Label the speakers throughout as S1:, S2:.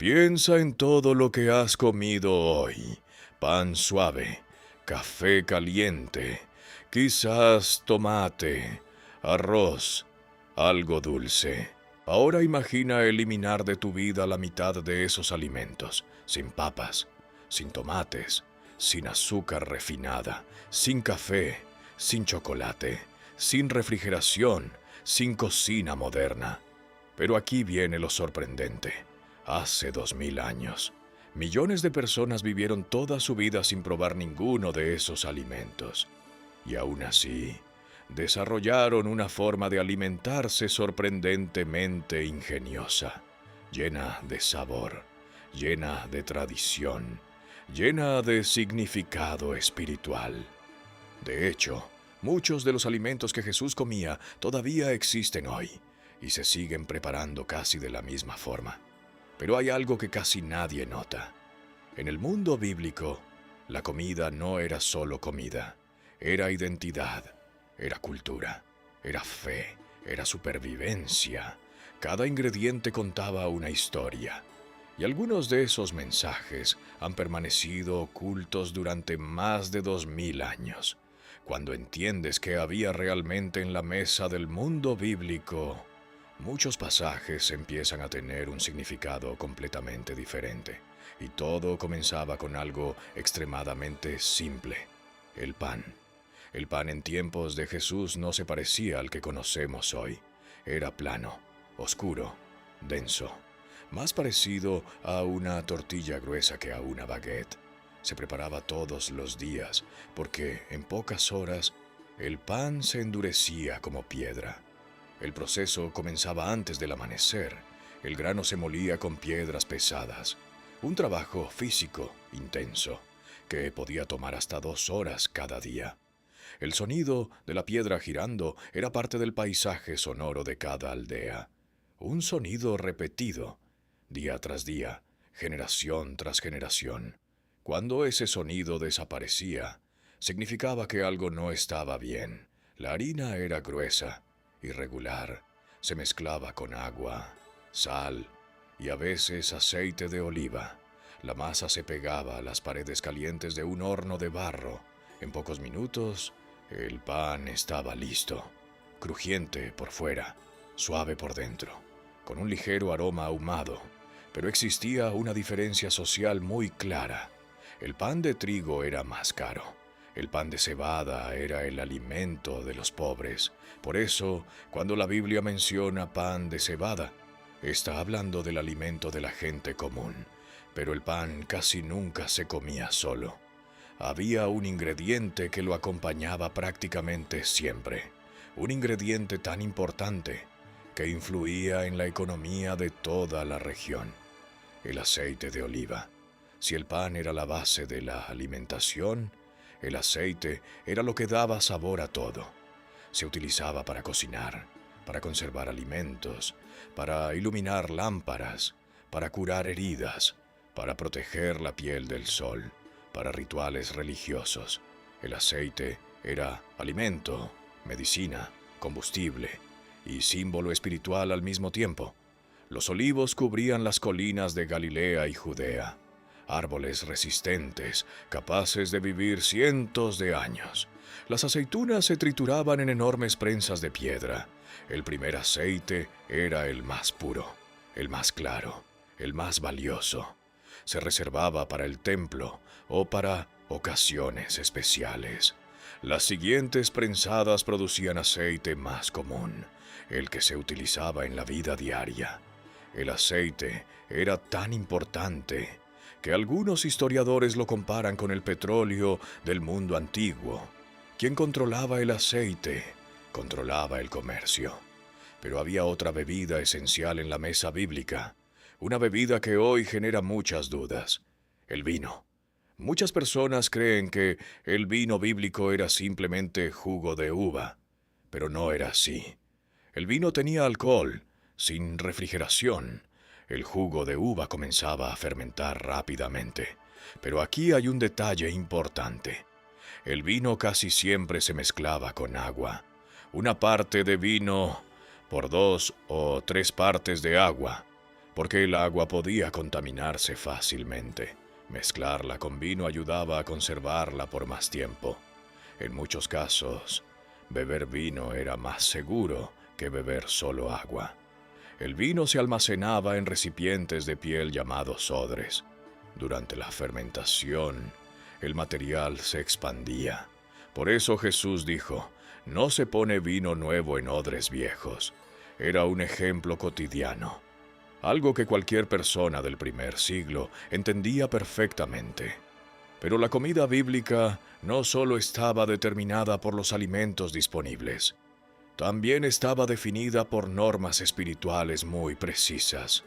S1: Piensa en todo lo que has comido hoy. Pan suave, café caliente, quizás tomate, arroz, algo dulce. Ahora imagina eliminar de tu vida la mitad de esos alimentos, sin papas, sin tomates, sin azúcar refinada, sin café, sin chocolate, sin refrigeración, sin cocina moderna. Pero aquí viene lo sorprendente. Hace 2000 años, millones de personas vivieron toda su vida sin probar ninguno de esos alimentos. Y aún así, desarrollaron una forma de alimentarse sorprendentemente ingeniosa, llena de sabor, llena de tradición, llena de significado espiritual. De hecho, muchos de los alimentos que Jesús comía todavía existen hoy y se siguen preparando casi de la misma forma. Pero hay algo que casi nadie nota. En el mundo bíblico, la comida no era solo comida, era identidad, era cultura, era fe, era supervivencia. Cada ingrediente contaba una historia. Y algunos de esos mensajes han permanecido ocultos durante más de 2000 años. Cuando entiendes qué había realmente en la mesa del mundo bíblico, muchos pasajes empiezan a tener un significado completamente diferente. Y todo comenzaba con algo extremadamente simple: el pan. El pan en tiempos de Jesús no se parecía al que conocemos hoy. Era plano, oscuro, denso, más parecido a una tortilla gruesa que a una baguette. Se preparaba todos los días porque en pocas horas el pan se endurecía como piedra. El proceso comenzaba antes del amanecer. El grano se molía con piedras pesadas. Un trabajo físico intenso que podía tomar hasta 2 horas cada día. El sonido de la piedra girando era parte del paisaje sonoro de cada aldea. Un sonido repetido, día tras día, generación tras generación. Cuando ese sonido desaparecía, significaba que algo no estaba bien. La harina era gruesa, irregular, se mezclaba con agua, sal y a veces aceite de oliva. La masa se pegaba a las paredes calientes de un horno de barro. En pocos minutos, el pan estaba listo, crujiente por fuera, suave por dentro, con un ligero aroma ahumado. Pero existía una diferencia social muy clara. El pan de trigo era más caro. El pan de cebada era el alimento de los pobres. Por eso, cuando la Biblia menciona pan de cebada, está hablando del alimento de la gente común. Pero el pan casi nunca se comía solo. Había un ingrediente que lo acompañaba prácticamente siempre. Un ingrediente tan importante que influía en la economía de toda la región: el aceite de oliva. Si el pan era la base de la alimentación, el aceite era lo que daba sabor a todo. Se utilizaba para cocinar, para conservar alimentos, para iluminar lámparas, para curar heridas, para proteger la piel del sol, para rituales religiosos. El aceite era alimento, medicina, combustible y símbolo espiritual al mismo tiempo. Los olivos cubrían las colinas de Galilea y Judea, árboles resistentes, capaces de vivir cientos de años. Las aceitunas se trituraban en enormes prensas de piedra. El primer aceite era el más puro, el más claro, el más valioso. Se reservaba para el templo o para ocasiones especiales. Las siguientes prensadas producían aceite más común, el que se utilizaba en la vida diaria. El aceite era tan importante que algunos historiadores lo comparan con el petróleo del mundo antiguo. Quien controlaba el aceite, controlaba el comercio. Pero había otra bebida esencial en la mesa bíblica, una bebida que hoy genera muchas dudas: el vino. Muchas personas creen que el vino bíblico era simplemente jugo de uva, pero no era así. El vino tenía alcohol, sin refrigeración. El jugo de uva comenzaba a fermentar rápidamente. Pero aquí hay un detalle importante. El vino casi siempre se mezclaba con agua. Una parte de vino por 2 o 3 partes de agua. porque el agua podía contaminarse fácilmente. Mezclarla con vino ayudaba a conservarla por más tiempo. En muchos casos, beber vino era más seguro que beber solo agua. El vino se almacenaba en recipientes de piel llamados odres. Durante la fermentación, el material se expandía. Por eso Jesús dijo, no se pone vino nuevo en odres viejos. Era un ejemplo cotidiano, algo que cualquier persona del primer siglo entendía perfectamente. Pero la comida bíblica no solo estaba determinada por los alimentos disponibles, también estaba definida por normas espirituales muy precisas.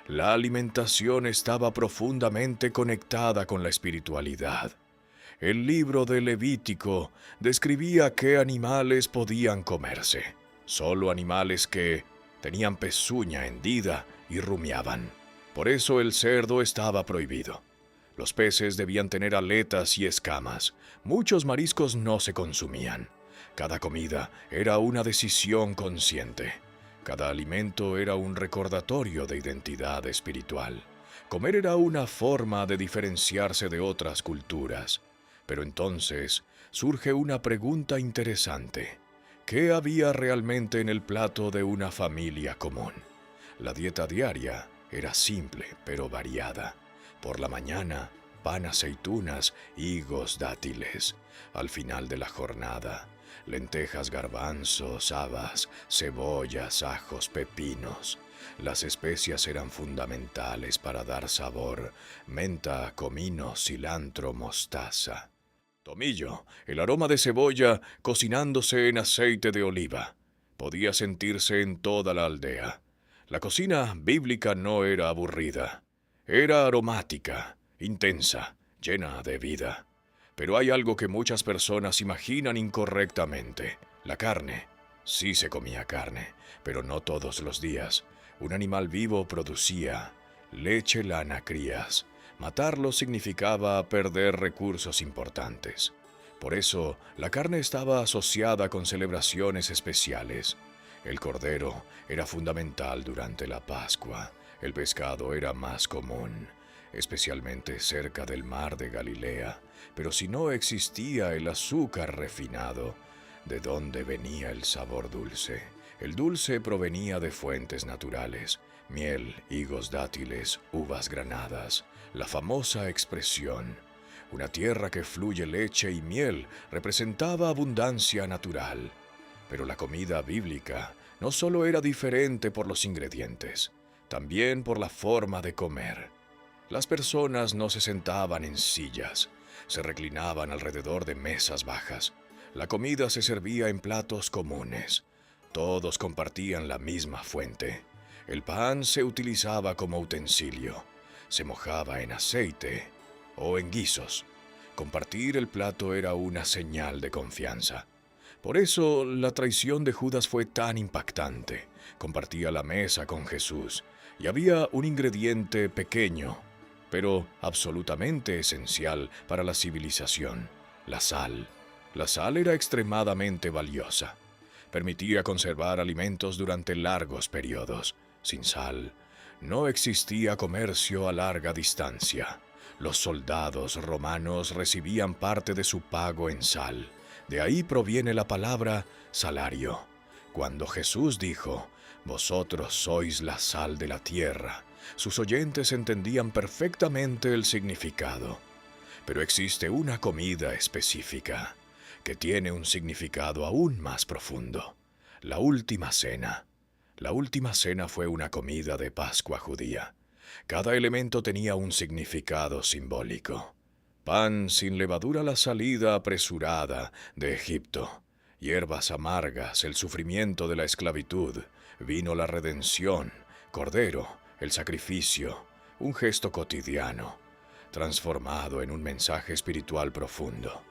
S1: La alimentación estaba profundamente conectada con la espiritualidad. El libro de Levítico describía qué animales podían comerse. Solo animales que tenían pezuña hendida y rumiaban. Por eso el cerdo estaba prohibido. Los peces debían tener aletas y escamas. Muchos mariscos no se consumían. Cada comida era una decisión consciente. Cada alimento era un recordatorio de identidad espiritual. Comer era una forma de diferenciarse de otras culturas. Pero entonces surge una pregunta interesante. ¿Qué había realmente en el plato de una familia común? La dieta diaria era simple pero variada. Por la mañana, pan, aceitunas, higos, dátiles. Al final de la jornada, lentejas, garbanzos, habas, cebollas, ajos, pepinos. Las especias eran fundamentales para dar sabor: menta, comino, cilantro, mostaza. Tomillo, el aroma de cebolla cocinándose en aceite de oliva. Podía sentirse en toda la aldea. La cocina bíblica no era aburrida. Era aromática, intensa, llena de vida. Pero hay algo que muchas personas imaginan incorrectamente. La carne. Sí se comía carne, pero no todos los días. Un animal vivo producía leche, lana, crías. Matarlo significaba perder recursos importantes. Por eso, la carne estaba asociada con celebraciones especiales. El cordero era fundamental durante la Pascua. El pescado era más común, especialmente cerca del mar de Galilea. Pero si no existía el azúcar refinado, ¿de dónde venía el sabor dulce? El dulce provenía de fuentes naturales: miel, higos, dátiles, uvas granadas. La famosa expresión, una tierra que fluye leche y miel, representaba abundancia natural. Pero la comida bíblica no solo era diferente por los ingredientes, también por la forma de comer. Las personas no se sentaban en sillas, se reclinaban alrededor de mesas bajas. La comida se servía en platos comunes. Todos compartían la misma fuente. El pan se utilizaba como utensilio. Se mojaba en aceite o en guisos. Compartir el plato era una señal de confianza. Por eso la traición de Judas fue tan impactante. Compartía la mesa con Jesús y había un ingrediente pequeño, pero absolutamente esencial para la civilización: la sal. La sal era extremadamente valiosa. Permitía conservar alimentos durante largos periodos. Sin sal, no existía comercio a larga distancia. Los soldados romanos recibían parte de su pago en sal. De ahí proviene la palabra salario. Cuando Jesús dijo, «Vosotros sois la sal de la tierra», sus oyentes entendían perfectamente el significado. Pero existe una comida específica que tiene un significado aún más profundo: la última cena. La última cena fue una comida de Pascua judía. Cada elemento tenía un significado simbólico. Pan sin levadura, la salida apresurada de Egipto. Hierbas amargas, el sufrimiento de la esclavitud. Vino, la redención. Cordero, el sacrificio. Un gesto cotidiano, transformado en un mensaje espiritual profundo.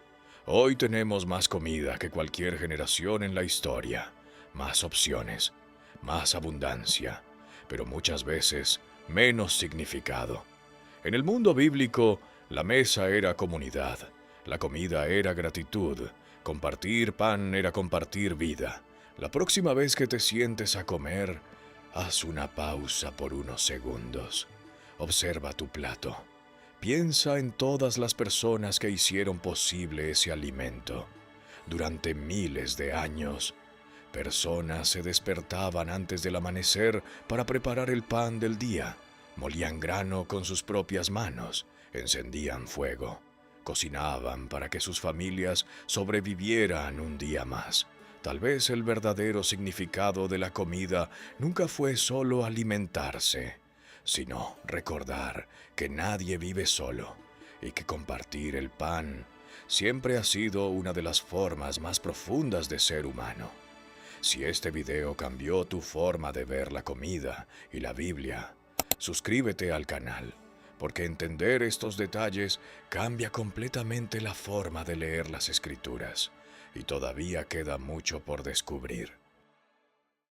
S1: Hoy tenemos más comida que cualquier generación en la historia. Más opciones, más abundancia, pero muchas veces menos significado. En el mundo bíblico, la mesa era comunidad, la comida era gratitud, compartir pan era compartir vida. La próxima vez que te sientes a comer, Haz una pausa por unos segundos. Observa tu plato. Piensa en todas las personas que hicieron posible ese alimento. Durante miles de años, personas se despertaban antes del amanecer para preparar el pan del día. Molían grano con sus propias manos, encendían fuego, cocinaban para que sus familias sobrevivieran un día más. Tal vez el verdadero significado de la comida nunca fue solo alimentarse, sino recordar que nadie vive solo y que compartir el pan siempre ha sido una de las formas más profundas de ser humano. Si este video cambió tu forma de ver la comida y la Biblia, suscríbete al canal, porque entender estos detalles cambia completamente la forma de leer las Escrituras, y todavía queda mucho por descubrir.